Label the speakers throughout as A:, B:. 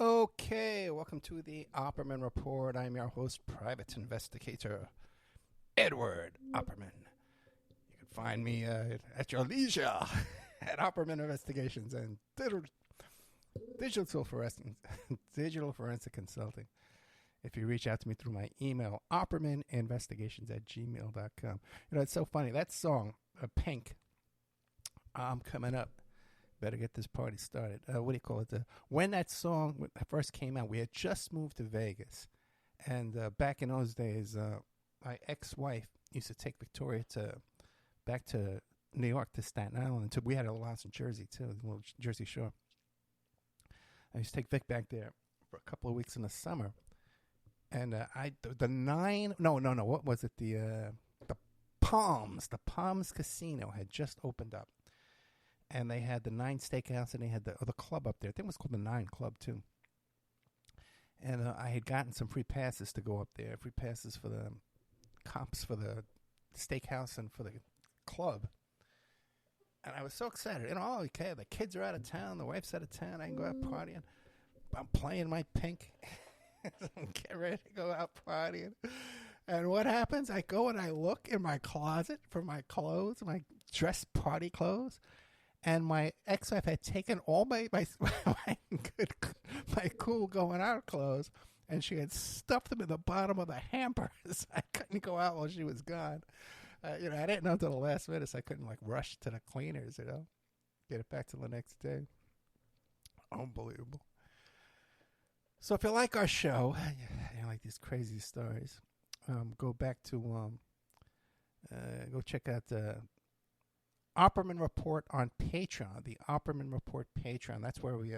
A: Okay, welcome to the Opperman Report. I'm your host, Private Investigator Edward Opperman. You can find me at your leisure at Opperman Investigations and Digital Forensic Consulting. If you reach out to me through my email, oppermaninvestigations@gmail.com. You know, it's so funny. That song, Pink, I'm coming up. Better get this party started. What do you call it? When that song first came out, we had just moved to Vegas. And back in those days, my ex-wife used to take Victoria back to New York, to Staten Island. We had a house in Jersey, too, a little Jersey Shore. I used to take Vic back there for a couple of weeks in the summer. And what was it? The Palms Casino had just opened up. And they had the 9 Steakhouse, and they had the club up there. I think it was called the 9 Club, too. And I had gotten some free passes to go up there, free passes for the comps for the steakhouse and for the club. And I was so excited. You know, okay, the kids are out of town, the wife's out of town, I can go out partying. I'm playing my Pink. Get ready to go out partying. And what happens? I go and I look in my closet for my clothes, my dress party clothes. And my ex-wife had taken all my cool going out clothes, and she had stuffed them in the bottom of the hampers. I couldn't go out while she was gone. I didn't know until the last minute, so I couldn't like rush to the cleaners, get it back to the next day. Unbelievable. So if you like our show, you like these crazy stories, go back to go check out the Opperman Report on Patreon. The Opperman Report Patreon. That's where we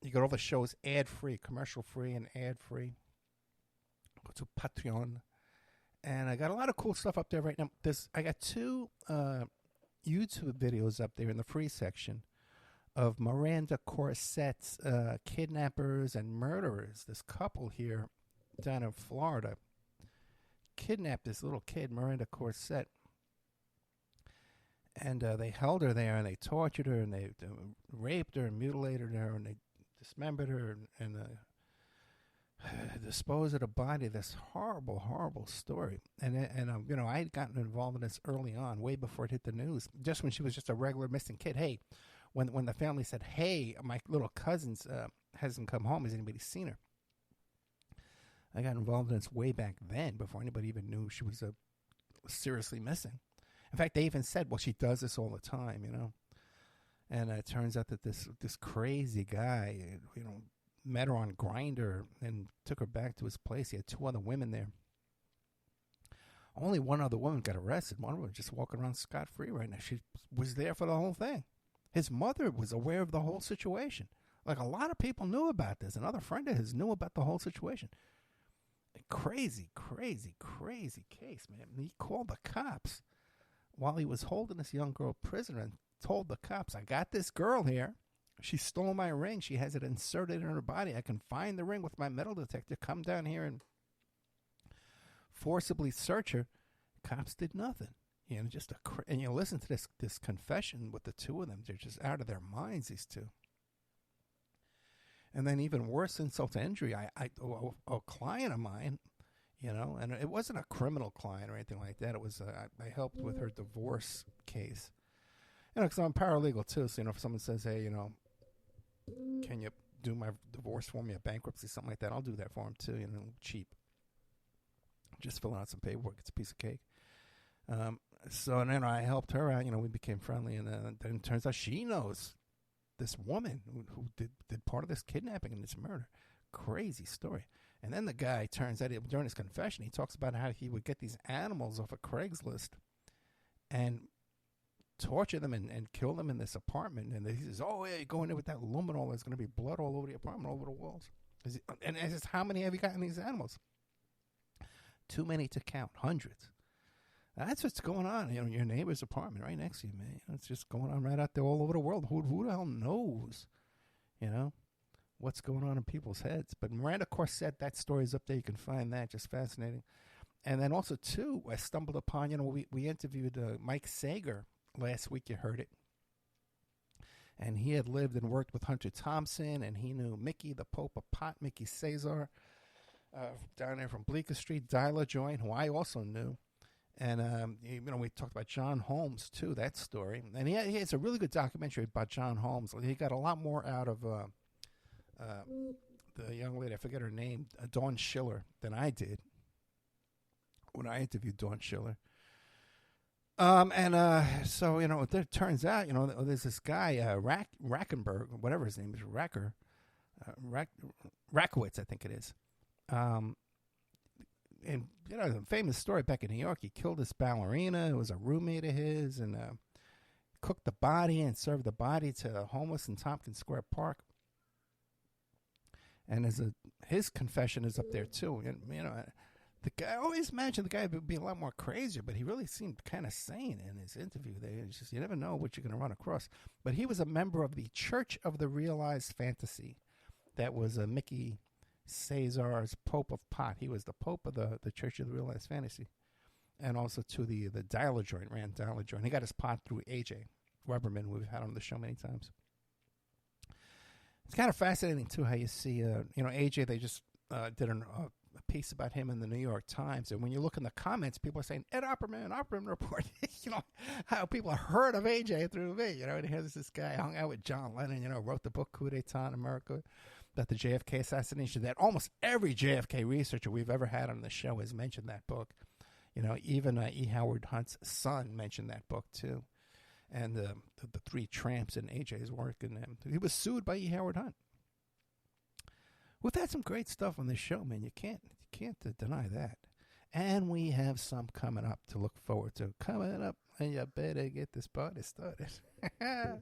A: you get all the shows ad free, commercial free, and ad free. Go to Patreon, and I got a lot of cool stuff up there right now. I got 2 YouTube videos up there in the free section of Miranda Corset's kidnappers and murderers. This couple here down in Florida kidnapped this little kid, Miranda Corset, and they held her there and they tortured her and they raped her and mutilated her and they dismembered her and disposed of the body. This horrible, horrible story. And I had gotten involved in this early on, way before it hit the news, just when she was just a regular missing kid. Hey, when the family said, hey, my little cousin's hasn't come home, has anybody seen her? I got involved in this way back then, before anybody even knew she was seriously missing. In fact, they even said, well, she does this all the time, And it turns out that this crazy guy, met her on Grindr and took her back to his place. He had 2 other women there. Only one other woman got arrested. One of them was just walking around scot-free right now. She was there for the whole thing. His mother was aware of the whole situation. Like, a lot of people knew about this. Another friend of his knew about the whole situation. Crazy, crazy, crazy case, man. He called the cops while he was holding this young girl prisoner and told the cops, I got this girl here. She stole my ring. She has it inserted in her body. I can find the ring with my metal detector. Come down here and forcibly search her. Cops did nothing. And you listen to this confession with the 2 of them. They're just out of their minds, these 2. And then even worse, insult to injury. A client of mine, and it wasn't a criminal client or anything like that. It was I helped with her divorce case. Because I'm paralegal too. So if someone says, hey, can you do my divorce for me, a bankruptcy, something like that, I'll do that for them too. Cheap. Just filling out some paperwork. It's a piece of cake. So then I helped her out. We became friendly, and then it turns out she knows this woman who did part of this kidnapping and this murder. Crazy story. And then the guy turns out, during his confession, he talks about how he would get these animals off of Craigslist and torture them and kill them in this apartment. And he says, oh, yeah, you go in there with that luminol, there's going to be blood all over the apartment, all over the walls. And I says, how many have you gotten these animals? Too many to count. Hundreds. That's what's going on, your neighbor's apartment right next to you, man. It's just going on right out there all over the world. Who the hell knows, what's going on in people's heads? But Miranda Corset, that story's up there. You can find that. Just fascinating. And then also, too, I stumbled upon, we interviewed Mike Sager last week. You heard it. And he had lived and worked with Hunter Thompson, and he knew Mickey, the Pope of Pot, Mickey Cesar, down there from Bleecker Street, Dialer Joint, who I also knew. And, we talked about John Holmes, too, that story. And he has a really good documentary about John Holmes. He got a lot more out of the young lady, I forget her name, Dawn Schiller, than I did when I interviewed Dawn Schiller. So, it turns out, there's this guy, Rackenberg, whatever his name is, Rakowitz, I think it is. And, a famous story back in New York, he killed this ballerina. It was a roommate of his, and cooked the body and served the body to homeless in Tompkins Square Park. And his confession is up there, too. And, the guy, I always imagined the guy would be a lot more crazier, but he really seemed kind of sane in his interview there. It's just, you never know what you're going to run across. But he was a member of the Church of the Realized Fantasy. That was Mickey Cesar's Pope of Pot. He was the Pope of the Church of the Realized Fantasy. And also to the Dialer Joint, ran Dialer Joint. He got his pot through AJ Weberman, who we've had on the show many times. It's kind of fascinating, too, how you see, AJ, they just did a piece about him in the New York Times. And when you look in the comments, people are saying, Ed Opperman Report. How people heard of AJ through me. And here's this guy hung out with John Lennon, wrote the book Coup d'etat in America, about the JFK assassination, that almost every JFK researcher we've ever had on the show has mentioned that book. Even E. Howard Hunt's son mentioned that book too, and the Three Tramps and AJ's work in them. He was sued by E. Howard Hunt. We've had some great stuff on this show, man. You can't deny that. And we have some coming up to look forward to. Coming up, and you better get this party started. Oh,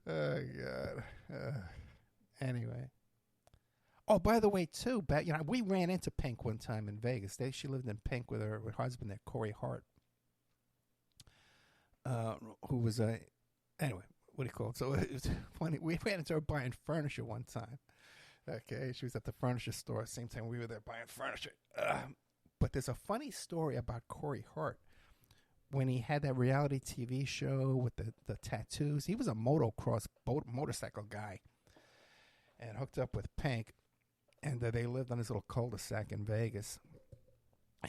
A: God. Anyway. Oh, by the way, too, we ran into Pink one time in Vegas. She lived in Pink with her husband there, Corey Hart, who was a... Anyway, what do you call it? So it was funny. We ran into her buying furniture one time. Okay, she was at the furniture store. Same time we were there buying furniture. But there's a funny story about Corey Hart. When he had that reality TV show with the tattoos, he was a motorcycle guy and hooked up with Pink. And they lived on this little cul-de-sac in Vegas,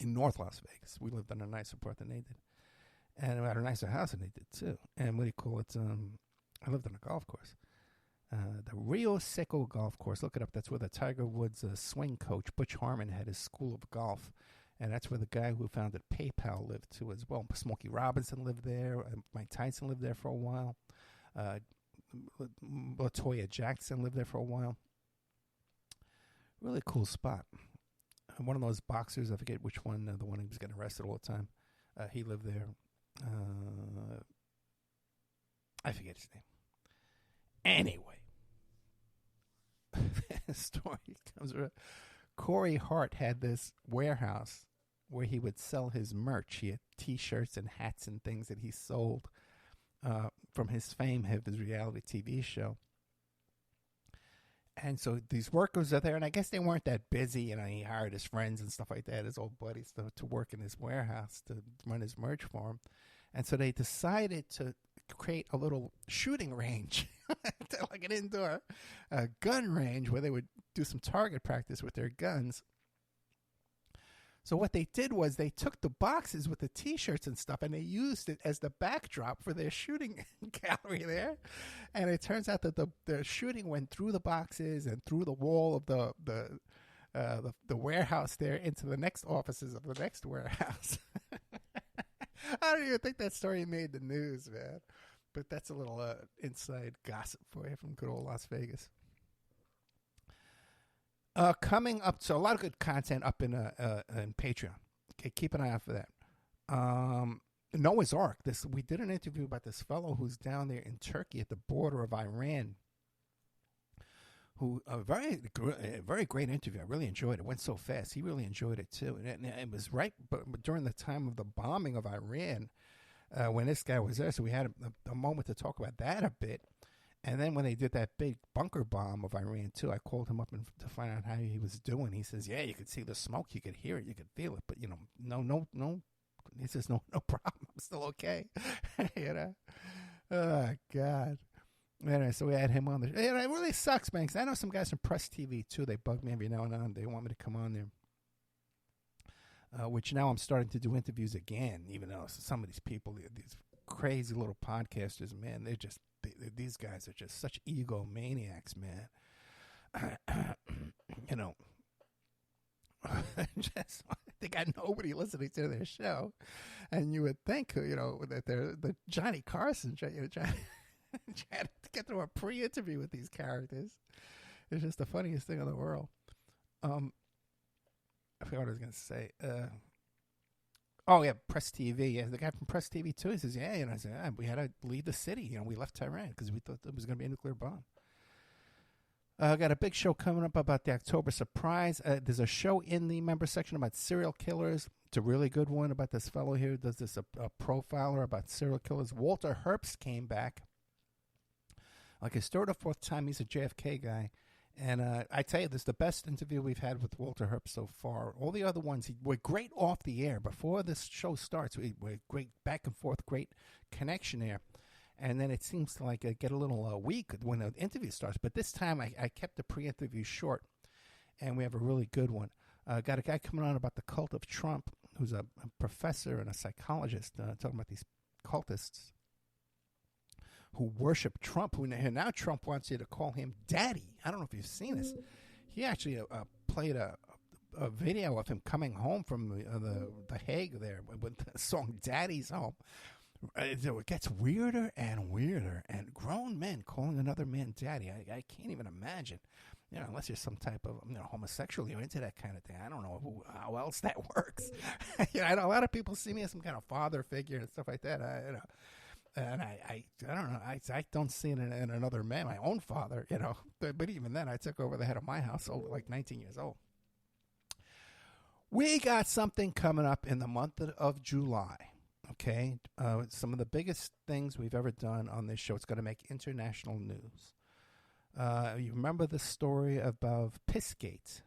A: in North Las Vegas. We lived on a nicer part than they did. And we had a nicer house than they did, too. And what do you call it? I lived on a golf course. The Rio Seco Golf Course. Look it up. That's where the Tiger Woods swing coach, Butch Harmon, had his school of golf. And that's where the guy who founded PayPal lived, too, as well. Smokey Robinson lived there. Mike Tyson lived there for a while. LaToya Jackson lived there for a while. Really cool spot. One of those boxers, I forget which one, the one who was getting arrested all the time. He lived there. I forget his name. Anyway. The story comes around. Corey Hart had this warehouse where he would sell his merch. He had T-shirts and hats and things that he sold from his fame of his reality TV show. And so these workers are there, and I guess they weren't that busy. He hired his friends and stuff like that, his old buddies, to work in his warehouse to run his merch for him. And so they decided to create a little shooting range, like an indoor gun range where they would do some target practice with their guns. So what they did was they took the boxes with the T-shirts and stuff, and they used it as the backdrop for their shooting gallery there. And it turns out that the shooting went through the boxes and through the wall of the warehouse there into the next offices of the next warehouse. I don't even think that story made the news, man. But that's a little inside gossip for you from good old Las Vegas. Coming up, so a lot of good content up in Patreon. Okay, keep an eye out for that. Noah's Ark. We did an interview about this fellow who's down there in Turkey at the border of Iran. Who a very great interview. I really enjoyed it. It went so fast. He really enjoyed it too. And it was right, but during the time of the bombing of Iran, when this guy was there. So we had a moment to talk about that a bit. And then when they did that big bunker bomb of Iran, too, I called him up to find out how he was doing. He says, yeah, you could see the smoke. You could hear it. You could feel it. But, no. He says, no problem. I'm still okay. Oh, God. Anyway, so we had him on the show. It really sucks, man, because I know some guys from Press TV, too. They bug me every now and then. They want me to come on there. Which now I'm starting to do interviews again, even though some of these people, these crazy little podcasters, man, these guys are just such egomaniacs, man. They got nobody listening to their show, and you would think, that they're the Johnny Carson, trying to get through a pre-interview with these characters. It's just the funniest thing in the world. I forgot what I was going to say. Oh, yeah, Press TV. Yeah, the guy from Press TV, too, he says, I said, we had to leave the city. We left Tehran because we thought there was going to be a nuclear bomb. I got a big show coming up about the October surprise. There's a show in the member section about serial killers. It's a really good one about this fellow here who does this, a profiler about serial killers. Walter Herbst came back. Like his third or fourth time, he's a JFK guy. And I tell you, this is the best interview we've had with Walter Herbst so far. All the other ones were great off the air. Before this show starts, we were great back and forth, great connection there. And then it seems to get a little weak when the interview starts. But this time, I kept the pre-interview short, and we have a really good one. Got a guy coming on about the cult of Trump, who's a professor and a psychologist, talking about these cultists who worship Trump, and now Trump wants you to call him daddy. I don't know if you've seen this. He actually played a a video of him coming home from the Hague there with the song "Daddy's Home." It gets weirder and weirder, and grown men calling another man daddy. I can't even imagine, unless you're some type of homosexual, you're into that kind of thing. I don't know how else that works. I know a lot of people see me as some kind of father figure and stuff like that. And I don't know. I don't see it in another man, my own father, But even then, I took over the head of my household at like 19 years old. We got something coming up in the month of July. Okay, some of the biggest things we've ever done on this show. It's going to make international news. You remember the story about Pissgate,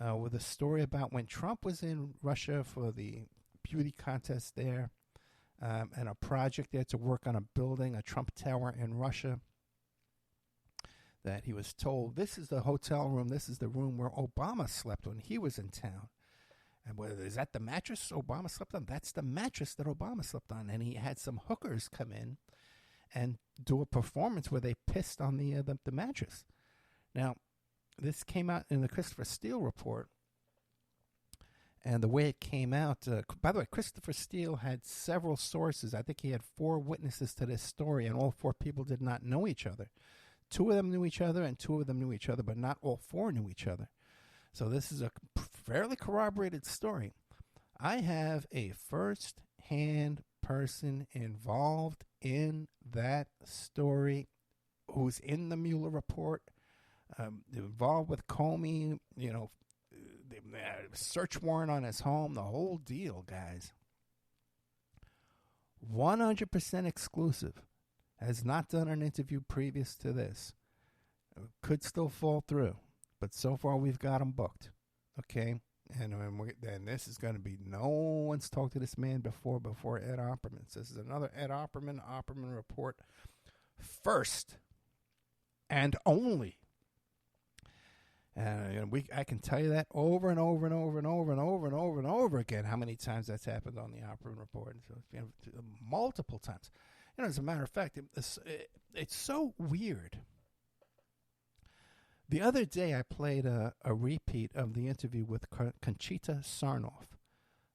A: with a story about when Trump was in Russia for the beauty contest there, and a project there to work on a building, a Trump Tower in Russia, that he was told, this is the hotel room, this is the room where Obama slept when he was in town. And is that the mattress Obama slept on? That's the mattress that Obama slept on. And he had some hookers come in and do a performance where they pissed on the mattress. Now, this came out in the Christopher Steele report. And the way it came out, by the way, Christopher Steele had several sources. I think he had 4 witnesses to this story, and all 4 people did not know each other. 2 of them knew each other, and 2 of them knew each other, but not all 4 knew each other. So this is a fairly corroborated story. I have a first-hand person involved in that story who's in the Mueller report, involved with Comey, the search warrant on his home, the whole deal, guys. 100% exclusive. Has not done an interview previous to this. Could still fall through. But so far, we've got him booked, okay? And this is going to be, no one's talked to this man before Ed Opperman. So this is another Ed Opperman report. First and only. And I can tell you that over and over and over and over and over and over and over again, how many times that's happened on the Opperman report. So, multiple times. As a matter of fact, it's so weird. The other day, I played a repeat of the interview with Conchita Sarnoff,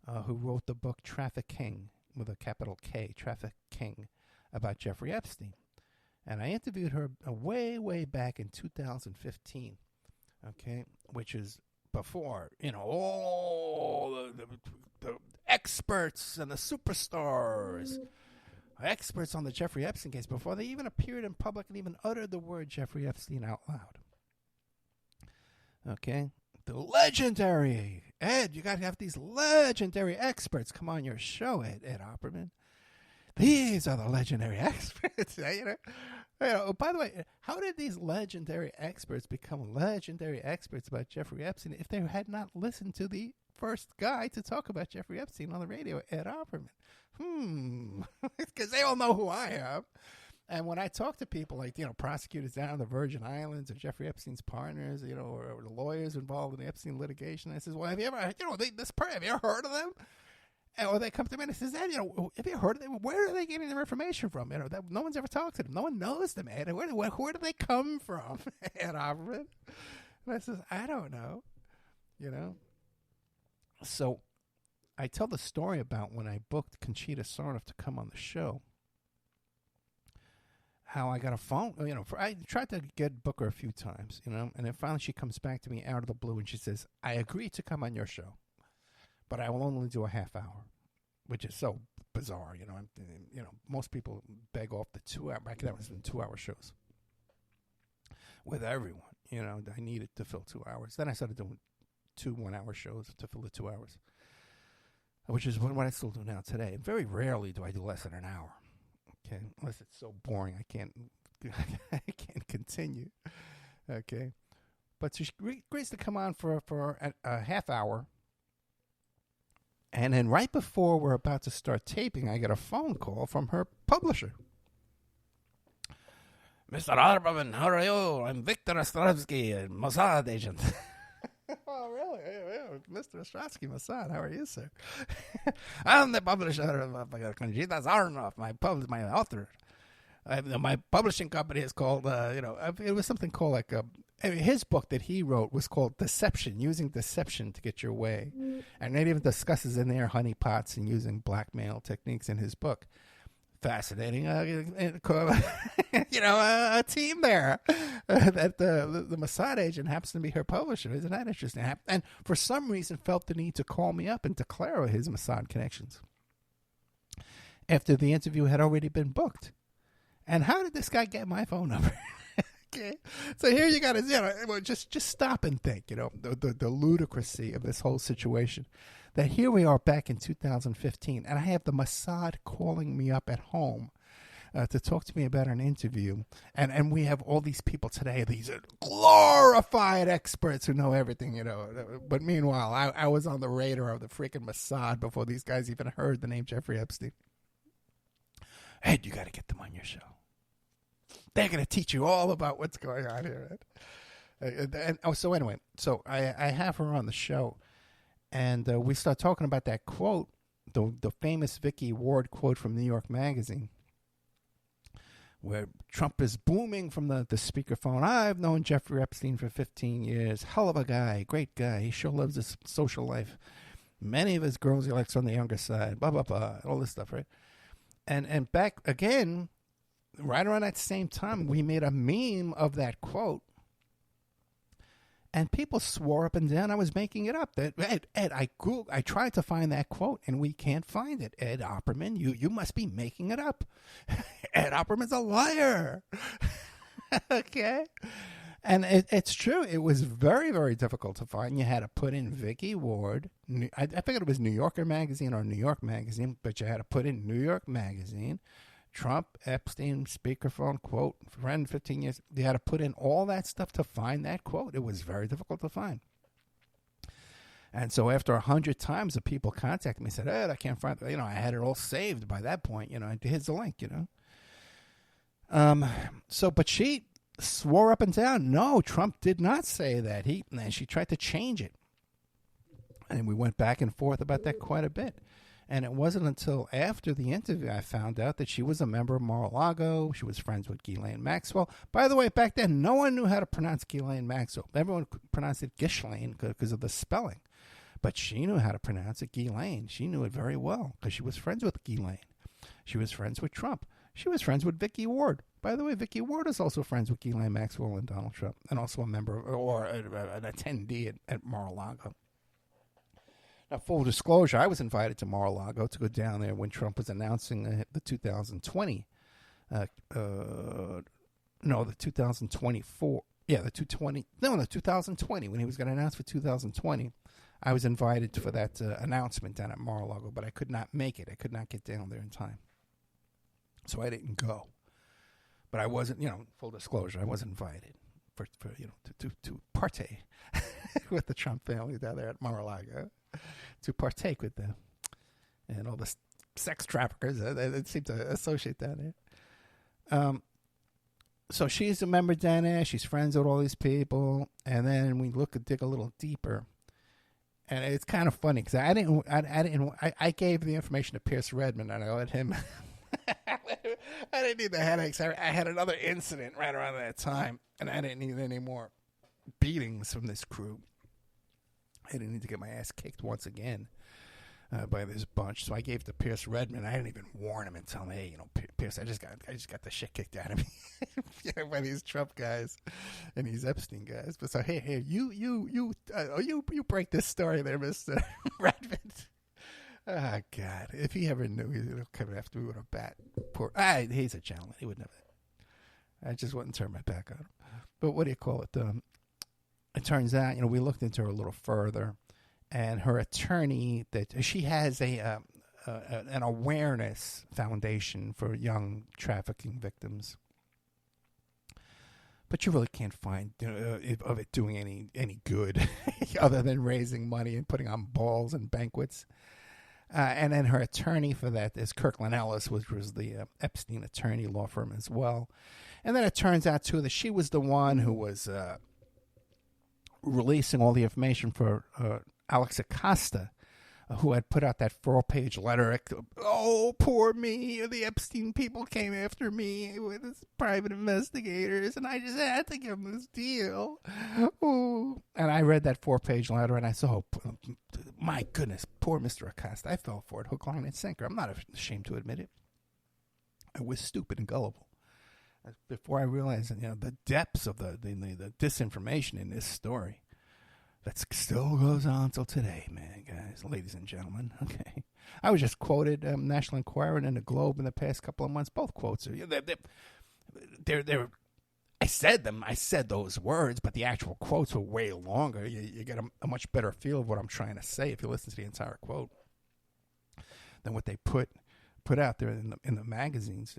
A: who wrote the book Trafficking, with a capital K, Trafficking, about Jeffrey Epstein. And I interviewed her way, way back in 2015, okay, which is before, all the experts and the superstars, experts on the Jeffrey Epstein case, before they even appeared in public and even uttered the word Jeffrey Epstein out loud. Okay, the legendary Ed, you got to have these legendary experts come on your show, Ed Opperman. These are the legendary experts. By the way, how did these legendary experts become legendary experts about Jeffrey Epstein if they had not listened to the first guy to talk about Jeffrey Epstein on the radio, Ed Opperman? Because they all know who I am. And when I talk to people like, prosecutors down in the Virgin Islands or Jeffrey Epstein's partners, or the lawyers involved in the Epstein litigation, I says, well, have you ever, have you ever heard of them? Or they come to me and says, have you heard of them? Where are they getting their information from? No one's ever talked to them. No one knows them, Ed. Where do they come from, Ed Opperman? And I says, I don't know, So I tell the story about when I booked Conchita Sarnoff to come on the show. How I got a phone, I tried to book her a few times, and then finally she comes back to me out of the blue and she says, I agree to come on your show, but I will only do a half hour, which is so bizarre, most people beg off the 2 hour, back then it was 2 hour shows with everyone, I needed to fill 2 hours. Then I started doing 2 1 hour shows to fill the 2 hours, which is what I still do now today. Very rarely do I do less than an hour. Okay, unless it's so boring, I can't continue. Okay, but she agrees to come on for a half hour, and then right before we're about to start taping, I get a phone call from her publisher. Mr. Opperman, how are you? I'm Victor Ostrovsky, a Mossad agent. Oh, really? Mr. Ostrowski, Mossad, how are you, sir? I'm the publisher of Conchita Sarnoff, my author. My publishing company is called, it was something called like his book that he wrote was called Deception, Using Deception to Get Your Way. And it even discusses in there honeypots and using blackmail techniques in his book. Fascinating, a team there. That the Mossad agent happens to be her publisher. Isn't that interesting? And for some reason felt the need to call me up and declare his Mossad connections after the interview had already been booked. And how did this guy get my phone number? Okay. So here you got to, just stop and think, the ludicrousy of this whole situation. That here we are back in 2015, and I have the Mossad calling me up at home to talk to me about an interview. And we have all these people today, these glorified experts who know everything, But meanwhile, I was on the radar of the freaking Mossad before these guys even heard the name Jeffrey Epstein. Ed, you got to get them on your show. They're going to teach you all about what's going on here. So anyway, I have her on the show. And we start talking about that quote, the famous Vicky Ward quote from New York Magazine, where Trump is booming from the speakerphone. I've known Jeffrey Epstein for 15 years. Hell of a guy. Great guy. He sure lives his social life. Many of his girls he likes on the younger side. Blah, blah, blah. All this stuff, right? And back again, right around that same time, we made a meme of that quote. And people swore up and down I was making it up. That Ed, I tried to find that quote, and we can't find it. Ed Opperman, you must be making it up. Ed Opperman's a liar. Okay? And it's true. It was very, very difficult to find. You had to put in Vicky Ward. I figured it was New Yorker Magazine or New York Magazine, but you had to put in New York Magazine. Trump, Epstein, speakerphone, quote, friend, 15 years. They had to put in all that stuff to find that quote. It was very difficult to find. And so after 100 times, the people contacted me and said, Ed, I can't find it. I had it all saved by that point. Here's the link, But she swore up and down, no, Trump did not say that. And she tried to change it. And we went back and forth about that quite a bit. And it wasn't until after the interview I found out that she was a member of Mar-a-Lago. She was friends with Ghislaine Maxwell. By the way, back then, no one knew how to pronounce Ghislaine Maxwell. Everyone pronounced it Ghislaine because of the spelling. But she knew how to pronounce it Ghislaine. She knew it very well because she was friends with Ghislaine. She was friends with Trump. She was friends with Vicky Ward. By the way, Vicky Ward is also friends with Ghislaine Maxwell and Donald Trump, and also a member or an attendee at Mar-a-Lago. Now, full disclosure, I was invited to Mar-a-Lago to go down there when Trump was announcing the 2020, the 2024, the 2020, when he was going to announce for 2020. I was invited for that announcement down at Mar-a-Lago, but I could not make it. I could not get down there in time. So I didn't go. But I wasn't, full disclosure, I was invited to partake with the Trump family down there at Mar-a-Lago. To partake with them and all the sex traffickers they seem to associate down there. So she's a member down there. She's friends with all these people, and then we dig a little deeper, and it's kind of funny because I gave the information to Pierce Redmond, and I let him. I didn't need the headaches. I had another incident right around that time, and I didn't need any more beatings from this crew. I didn't need to get my ass kicked once again by this bunch. So I gave it to Pierce Redmond. I didn't even warn him and tell him, hey, Pierce, I just got the shit kicked out of me by these Trump guys and these Epstein guys. But so hey, you break this story there, Mr. Redmond. Oh God, if he ever knew, he'd come after me with a bat. He's a gentleman. He would never. I just wouldn't turn my back on him. But what do you call it? It turns out, we looked into her a little further, and her attorney, that she has an awareness foundation for young trafficking victims. But you really can't find of it doing any good other than raising money and putting on balls and banquets. And then her attorney for that is Kirkland Ellis, which was the Epstein attorney law firm as well. And then it turns out, too, that she was the one who was releasing all the information for Alex Acosta who had put out that 4-page letter. Oh, poor me. The Epstein people came after me with his private investigators, and I just had to give them this deal. Ooh. And I read that 4-page letter, and I saw, oh, my goodness, poor Mr. Acosta. I fell for it, hook, line, and sinker. I'm not ashamed to admit it. I was stupid and gullible. Before I realized, the depths of the disinformation in this story. That still goes on till today, man, guys, ladies and gentlemen. Okay, I was just quoted National Enquirer and the Globe in the past couple of months. Both quotes are they're I said them. I said those words, but the actual quotes were way longer. You get a much better feel of what I'm trying to say if you listen to the entire quote than what they put out there in the magazines.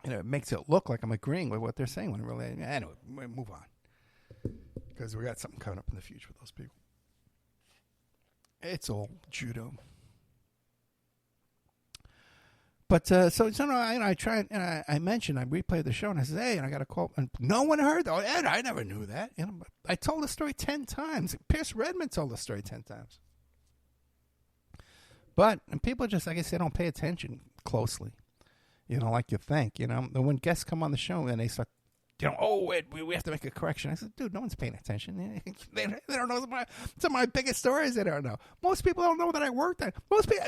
A: It makes it look like I'm agreeing with what they're saying when really, anyway, move on. Because we got something coming up in the future with those people. It's all judo. But I tried, and I mentioned, I replayed the show, and I said, hey, and I got a call, and no one heard that. Oh, Ed, I never knew that. But I told the story 10 times. Pierce Redmond told the story 10 times. And people just, I guess, they don't pay attention closely, like you think. When guests come on the show and they start, we have to make a correction. I said, dude, no one's paying attention. They don't know some of my biggest stories. They don't know. Most people don't know that I worked on.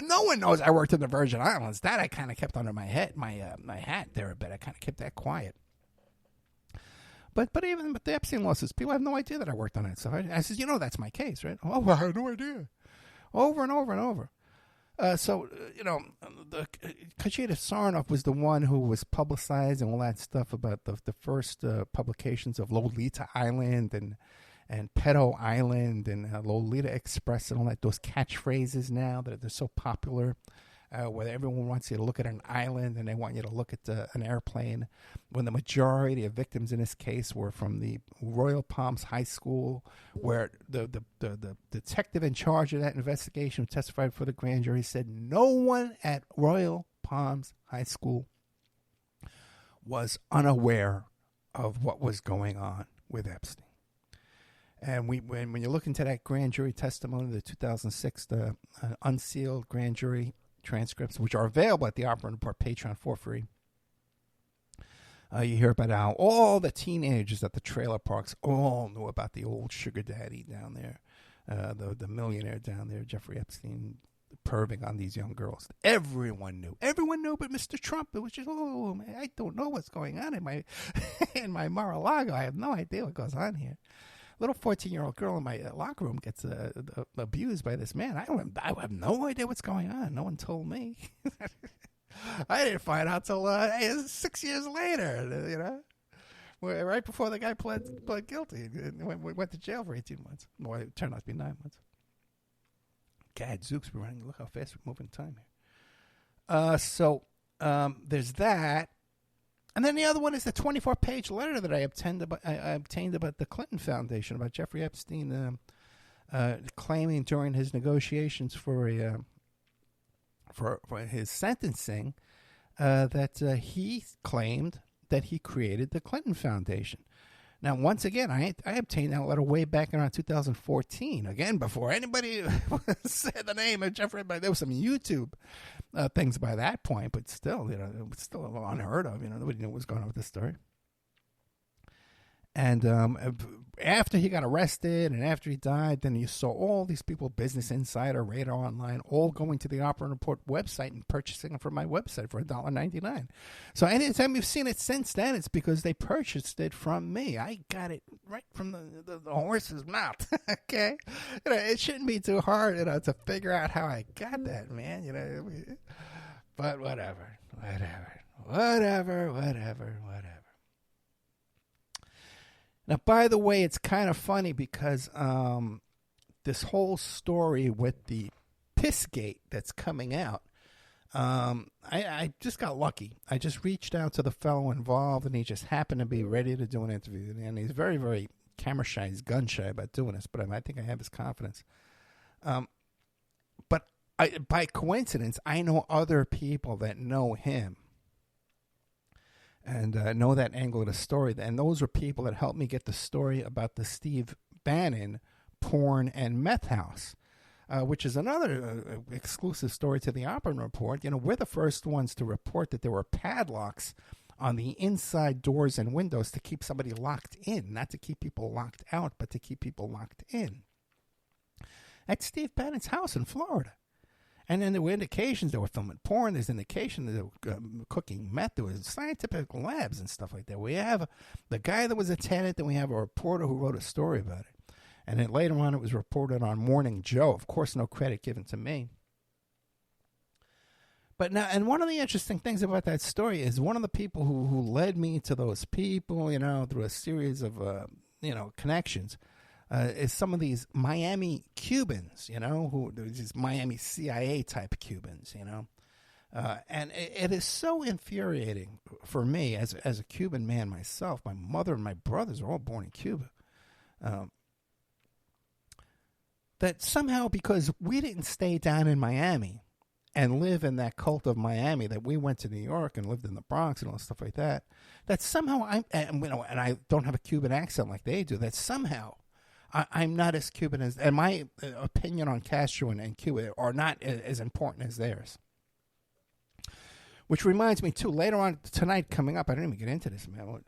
A: No one knows I worked in the Virgin Islands. That I kind of kept under my head, my hat there a bit. I kind of kept that quiet. But even with the Epstein lawsuits, people have no idea that I worked on that stuff. I said, that's my case, right? Oh, well, I had no idea. Over and over and over. Kacheta Sarnoff was the one who was publicizing all that stuff about the first publications of Lolita Island and Pedo Island and Lolita Express and all that, those catchphrases now that they're so popular, where everyone wants you to look at an island and they want you to look at an airplane, when the majority of victims in this case were from the Royal Palms High School, where the detective in charge of that investigation who testified for the grand jury said no one at Royal Palms High School was unaware of what was going on with Epstein. And when you look into that grand jury testimony, the 2006 unsealed grand jury transcripts, which are available at the Opperman Report Patreon for free, you hear about how all the teenagers at the trailer parks all knew about the old sugar daddy down there, the millionaire down there, Jeffrey Epstein, perving on these young girls. Everyone knew but Mr. Trump. It was just, man, I don't know what's going on in my in my Mar-a-Lago. I have no idea what goes on here. Little 14-year-old girl in my locker room gets abused by this man. I have no idea what's going on. No one told me. I didn't find out till 6 years later, right before the guy pled guilty. We went to jail for 18 months. Well, it turned out to be 9 months. God, Zooks, we're running. Look how fast we're moving time here. There's that. And then the other one is the 24-page letter that I obtained about the Clinton Foundation, about Jeffrey Epstein claiming during his negotiations for his sentencing that he claimed that he created the Clinton Foundation. Now, once again, I obtained that letter way back around 2014. Again, before anybody said the name of Jeffrey, but there was some YouTube things by that point, but still, it was still unheard of. Nobody knew what was going on with this story. And after he got arrested and after he died, then you saw all these people, Business Insider, Radar Online, all going to the Opera Report website and purchasing it from my website for $1.99. So anytime you've seen it since then, it's because they purchased it from me. I got it right from the horse's mouth. Okay, it shouldn't be too hard, to figure out how I got that, man. But whatever. Now, by the way, it's kind of funny because this whole story with the Pissgate that's coming out, I just got lucky. I just reached out to the fellow involved, and he just happened to be ready to do an interview. And he's very, very camera shy. He's gun shy about doing this, but I think I have his confidence. But by coincidence, I know other people that know him. And know that angle of the story. And those were people that helped me get the story about the Steve Bannon porn and meth house. which is another exclusive story to the Opperman report. You know, we're the first ones to report that there were padlocks on the inside doors and windows to keep somebody locked in, not to keep people locked out, but to keep people locked in. At Steve Bannon's house in Florida. And then there were indications they were filming porn. There's indication that they were cooking meth. There was scientific labs and stuff like that. We have the guy that was a tenant, and we have a reporter who wrote a story about it. And then later on, it was reported on Morning Joe. Of course, no credit given to me. But now, and one of the interesting things about that story is one of the people who led me to those people, you know, through a series of, connections, is some of these Miami Cubans, you know, these Miami CIA type Cubans, you know. And it is so infuriating for me as a Cuban man myself. My mother and my brothers are all born in Cuba. That somehow, because we didn't stay down in Miami and live in that cult of Miami, that we went to New York and lived in the Bronx and all stuff like that, that somehow and I don't have a Cuban accent like they do, that somehow I'm not as Cuban as, and my opinion on Castro and Cuba are not as important as theirs. Which reminds me, too, later on tonight coming up, I didn't even get into this, man.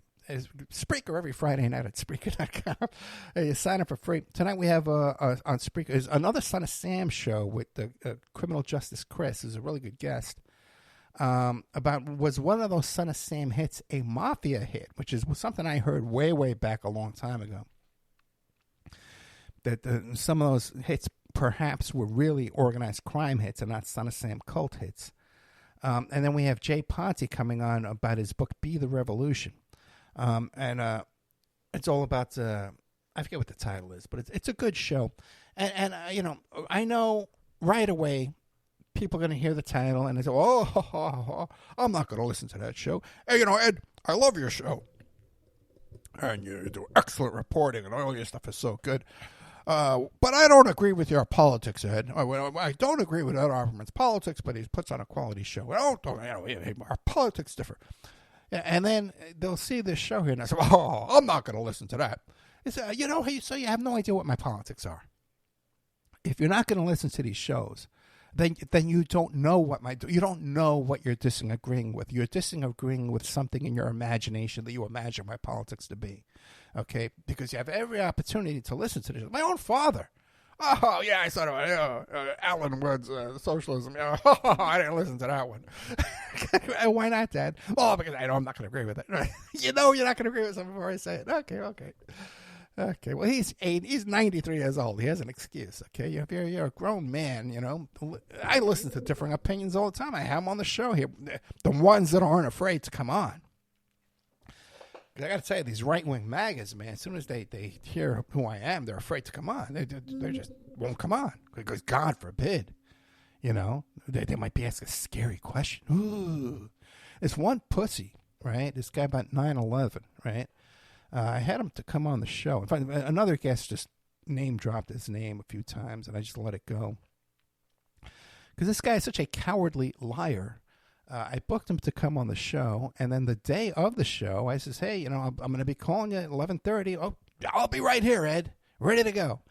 A: Spreaker every Friday night at Spreaker.com. You sign up for free. Tonight we have on Spreaker is another Son of Sam show with the criminal justice Chris, who's a really good guest. Was one of those Son of Sam hits a mafia hit, which is something I heard way back a long time ago. That some of those hits perhaps were really organized crime hits and not Son of Sam cult hits. And then we have Jay Ponte coming on about his book, Be the Revolution. And it's all about, I forget what the title is, but it's a good show. And I know right away people are going to hear the title and they say, I'm not going to listen to that show. Hey, Ed, I love your show. And you do excellent reporting and all your stuff is so good. But I don't agree with your politics, Ed. I don't agree with Ed Opperman's politics, but he puts on a quality show. Our politics differ. And then they'll see this show here, and I say, I'm not going to listen to that. It's, so you have no idea what my politics are. If you're not going to listen to these shows, then you don't know you don't know what you're disagreeing with. You're disagreeing with something in your imagination that you imagine my politics to be. Okay, because you have every opportunity to listen to this. My own father. Oh, yeah, I saw Alan Wood's socialism. I didn't listen to that one. Why not, Dad? Well, because I know I'm not going to agree with it. You know you're not going to agree with something before I say it. Okay, well, he's 93 years old. He has an excuse, okay? You're a grown man, you know. I listen to different opinions all the time. I have them on the show here. The ones that aren't afraid to come on. I got to tell you, these right-wing MAGAs, man, as soon as they hear who I am, they're afraid to come on. They just won't come on because God forbid, you know, they might be asking a scary question. Ooh. This one pussy, right, this guy about 9/11, right, I had him to come on the show. In fact, another guest just name-dropped his name a few times, and I just let it go. Because this guy is such a cowardly liar. I booked him to come on the show, and then the day of the show, I says, hey, I'm going to be calling you at 11:30. Oh, I'll be right here, Ed, ready to go.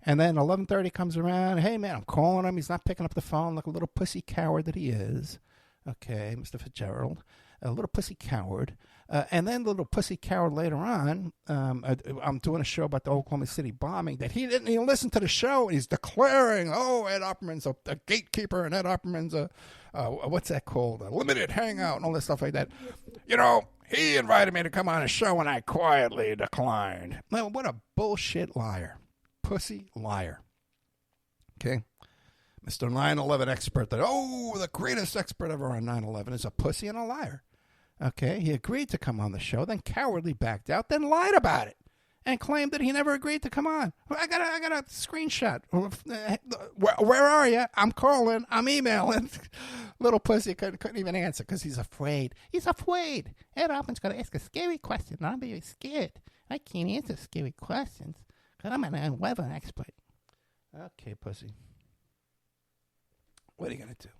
A: And then 11:30 comes around. Hey, man, I'm calling him. He's not picking up the phone like a little pussy coward that he is. Okay, Mr. Fitzgerald, a little pussy coward. And then the little pussy coward later on, I'm doing a show about the Oklahoma City bombing that he didn't even listen to the show. And he's declaring, Ed Opperman's a gatekeeper and Ed Opperman's what's that called? A limited hangout and all this stuff like that. He invited me to come on a show and I quietly declined. Well, what a bullshit liar. Pussy liar. Okay? Mr. 9/11 expert. The greatest expert ever on 9/11 is a pussy and a liar. Okay, he agreed to come on the show, then cowardly backed out, then lied about it, and claimed that he never agreed to come on. I got a screenshot. Where are you? I'm calling. I'm emailing. Little pussy couldn't even answer because he's afraid. He's afraid. Ed Opperman's going to ask a scary question, and I'm very scared. I can't answer scary questions because I'm an 9/11 expert. Okay, pussy. What are you going to do?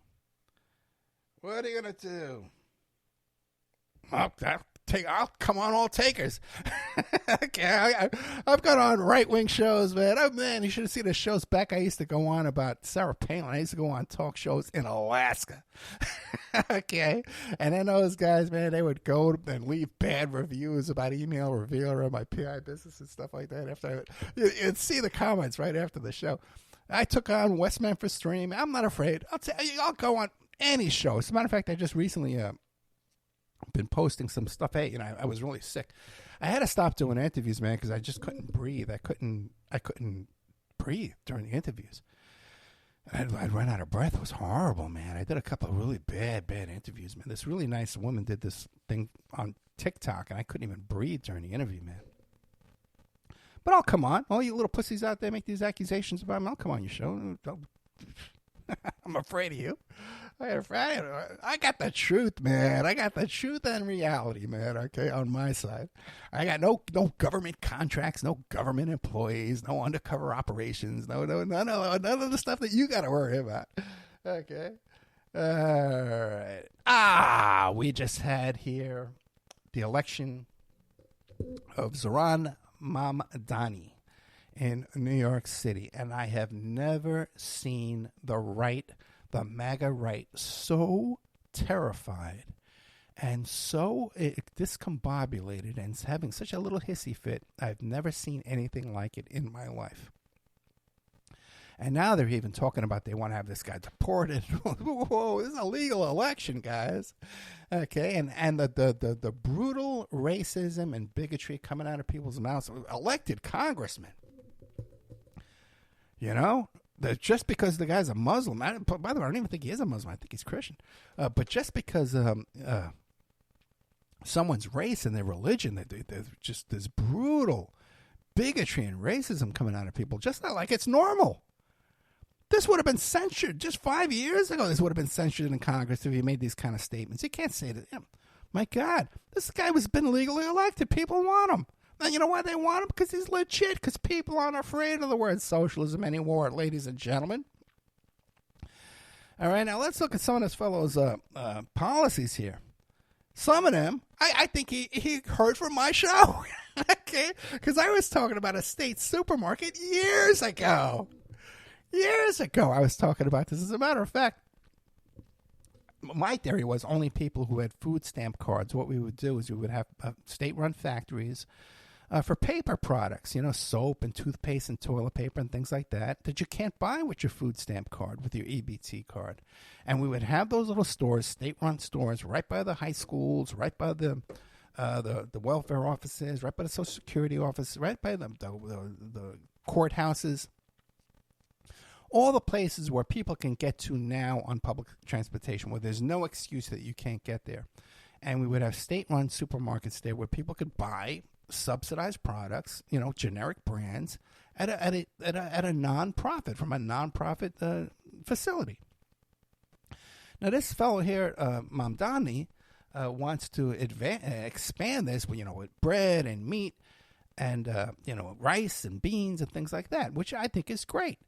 A: What are you going to do? Well, I'll come on all takers. Okay, I've got on right-wing shows, man. Oh, man, you should have seen the shows back I used to go on about Sarah Palin. I used to go on talk shows in Alaska. Okay, and then those guys, man, they would go and leave bad reviews about Email Revealer and my PI business and stuff like that. After you'd see the comments right after the show. I took on West Memphis Stream. I'm not afraid. I'll go on any show. As a matter of fact, I just recently been posting some stuff. Hey, I was really sick. I had to stop doing interviews, man, because I just couldn't breathe. I couldn't breathe during the interviews. I'd run out of breath. It was horrible, man. I did a couple of really bad interviews, man. This really nice woman did this thing on TikTok, and I couldn't even breathe during the interview, man. But I'll come on. All you little pussies out there make these accusations about me. I'll come on your show. I'm afraid of you. I got the truth, man. I got the truth and reality, man. Okay, on my side. I got no government contracts, no government employees, no undercover operations, none of the stuff that you got to worry about. Okay. All right. We just had here the election of Zohran Mamdani in New York City, and I have never seen the MAGA right, so terrified and so discombobulated and having such a little hissy fit. I've never seen anything like it in my life. And now they're even talking about they want to have this guy deported. Whoa, this is a legal election, guys. Okay, and the brutal racism and bigotry coming out of people's mouths. Elected congressmen. Just because the guy's a Muslim. By the way, I don't even think he is a Muslim. I think he's Christian. But just because someone's race and their religion, there's just this brutal bigotry and racism coming out of people, just not like it's normal. This would have been censured just 5 years ago. This would have been censured in Congress if he made these kind of statements. You can't say to him, my God, this guy has been legally elected. People want him. And you know why they want him? Because he's legit. Because people aren't afraid of the word socialism anymore, ladies and gentlemen. All right, now let's look at some of this fellow's policies here. Some of them, I think he heard from my show. Okay? Because I was talking about a state supermarket years ago. Years ago, I was talking about this. As a matter of fact, my theory was only people who had food stamp cards. What we would do is we would have state-run factories for paper products, soap and toothpaste and toilet paper and things like that you can't buy with your food stamp card, with your EBT card. And we would have those little stores, state-run stores, right by the high schools, right by the welfare offices, right by the Social Security office, right by the courthouses. All the places where people can get to now on public transportation, where there's no excuse that you can't get there. And we would have state-run supermarkets there where people could buy subsidized products, generic brands, at a non-profit, from a non-profit facility. Now, this fellow here, Mamdani, wants to expand this, with bread and meat and, rice and beans and things like that, which I think is great.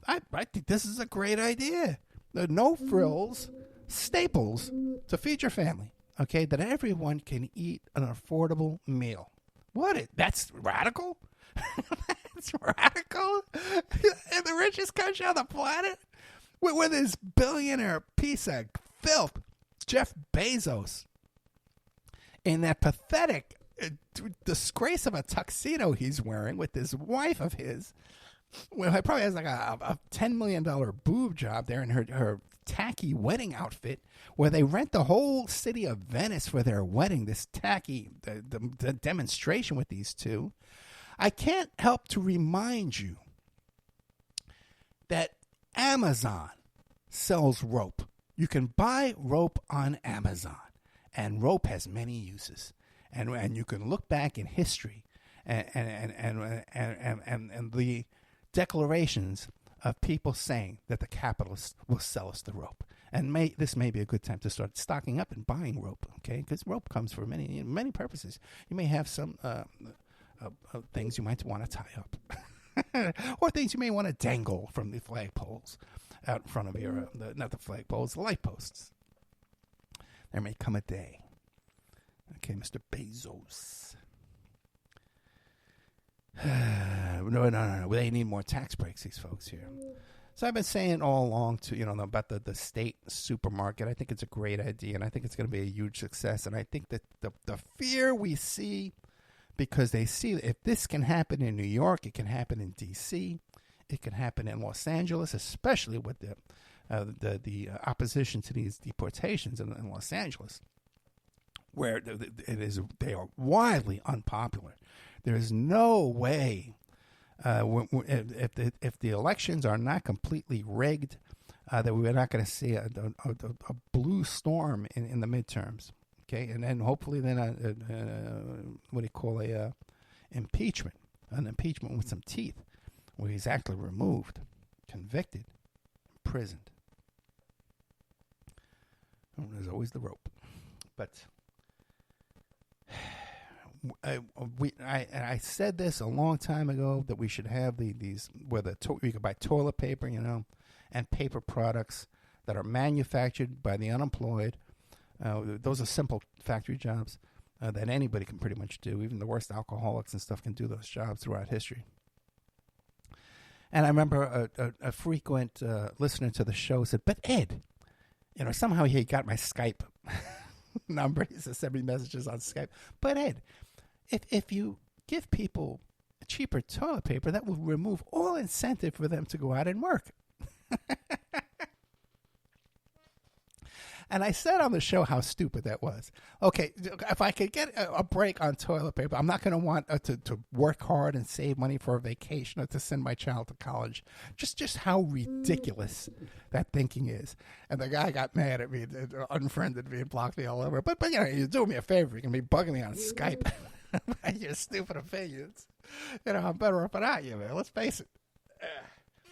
A: I think this is a great idea. The no-frills staples to feed your family, okay, that everyone can eat an affordable meal. That's radical? That's radical? In the richest country on the planet? With this billionaire piece of filth, Jeff Bezos, in that pathetic disgrace of a tuxedo he's wearing with this wife of his. Well, he probably has like a $10 million boob job there in her tacky wedding outfit, where they rent the whole city of Venice for their wedding, this tacky the demonstration with these two. I can't help to remind you that Amazon sells rope. You can buy rope on Amazon, and rope has many uses. And you can look back in history and the declarations of people saying that the capitalists will sell us the rope. And this may be a good time to start stocking up and buying rope, okay? Because rope comes for many purposes. You may have some things you might want to tie up. Or things you may want to dangle from the flagpoles out in front of your, not the flagpoles, the light posts. There may come a day Okay, Mr. Bezos. No. They need more tax breaks, these folks here. So I've been saying all along about the state supermarket. I think it's a great idea, and I think it's going to be a huge success. And I think that the fear we see, because they see if this can happen in New York, it can happen in D.C., it can happen in Los Angeles, especially with the opposition to these deportations in Los Angeles, where they are widely unpopular. There is no way. If the elections are not completely rigged, that we're not going to see a blue storm in the midterms. Okay, and then hopefully then what do you call an impeachment with some teeth, where he's actually removed, convicted, imprisoned. Oh, there's always the rope, but. I said this a long time ago that we should have these where you could buy toilet paper, and paper products that are manufactured by the unemployed. Those are simple factory jobs that anybody can pretty much do. Even the worst alcoholics and stuff can do those jobs throughout history. And I remember a frequent listener to the show said, "But Ed, somehow he got my Skype number. He said, send me messages on Skype. But Ed, if you give people cheaper toilet paper, that will remove all incentive for them to go out and work." And I said on the show how stupid that was. Okay, if I could get a break on toilet paper, I'm not going to want to work hard and save money for a vacation or to send my child to college. Just how ridiculous that thinking is. And the guy got mad at me, unfriended me, and blocked me all over. But you're doing me a favor. You can be bugging me on Skype. Your stupid opinions. I'm better off without you, man. Let's face it.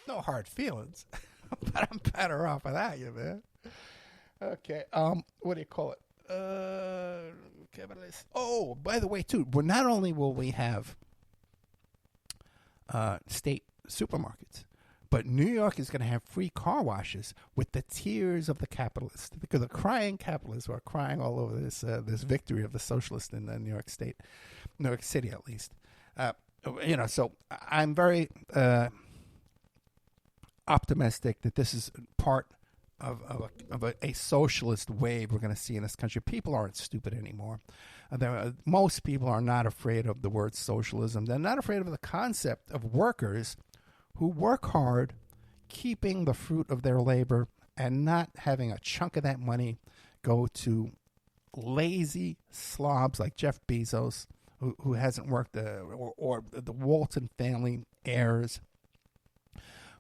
A: No hard feelings. But I'm better off without you, man. Okay, what do you call it? Oh, by the way, too, not only will we have state supermarkets, but New York is going to have free car washes with the tears of the capitalists, because the crying capitalists who are crying all over this victory of the socialists in New York State, New York City at least. So I'm very optimistic that this is part of a socialist wave we're going to see in this country. People aren't stupid anymore. Most people are not afraid of the word socialism. They're not afraid of the concept of workers who work hard, keeping the fruit of their labor and not having a chunk of that money go to lazy slobs like Jeff Bezos, who hasn't worked, or the Walton family heirs,